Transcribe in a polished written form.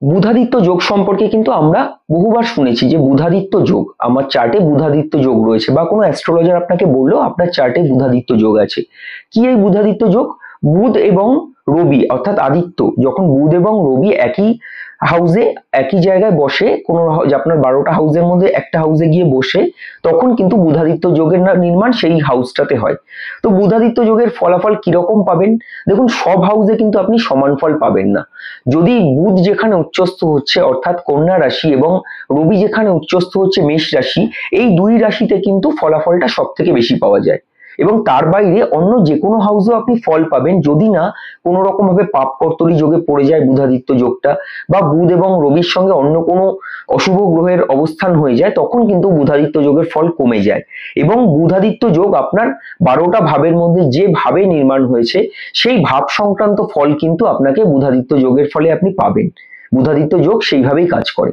বুধাদিত্য যোগ সম্পর্কে কিন্তু আমরা বহুবার শুনেছি যে বুধাদিত্য যোগ, আমার চার্টে বুধাদিত্য যোগ রয়েছে, বা কোনো অ্যাস্ট্রোলজার আপনাকে বললো আপনার চার্টে বুধাদিত্য যোগ আছে। কি এই বুধাদিত্য যোগ? বুধ এবং রবি অর্থাৎ আদিত্য যখন বুধ এবং রবি একই হাউসে একই জায়গায় বসে, কোনো আপনার 12টা হাউসের মধ্যে একটা হাউসে গিয়ে বসে, তখন কিন্তু বুধাদিত্য যোগের নির্মাণ সেই হাউসটাতে হয়। তো বুধাদিত্য যোগের ফলাফল কিরকম পাবেন? দেখুন, সব হাউসে কিন্তু আপনি সমান ফল পাবেন না। যদি বুধ যেখানে উচ্চস্থ হচ্ছে অর্থাৎ কন্যা রাশি এবং রবি যেখানে উচ্চস্থ হচ্ছে মেষ রাশি, এই দুই রাশিতে কিন্তু ফলাফলটা সব থেকে বেশি পাওয়া যায়। এবং তার বাইরে অন্য যে কোনো হাউসেও আপনি ফল পাবেন, যদি না কোনো রকম ভাবে পাপ কর্তরী যোগে পড়ে যায় বুধাদিত্য যোগটা, বা বুধ এবং রবির সঙ্গে অন্য কোনো অশুভ গ্রহের অবস্থান হয়ে যায়, তখন কিন্তু বুধাদিত্য যোগের ফল কমে যায়। এবং বুধাদিত্য যোগ আপনার 12টা ভাবের মধ্যে যে ভাবে নির্মাণ হয়েছে সেই ভাব সংক্রান্ত ফল কিন্তু আপনাকে বুধাদিত্য যোগের ফলে আপনি পাবেন। বুধাদিত্য যোগ সেইভাবেই কাজ করে।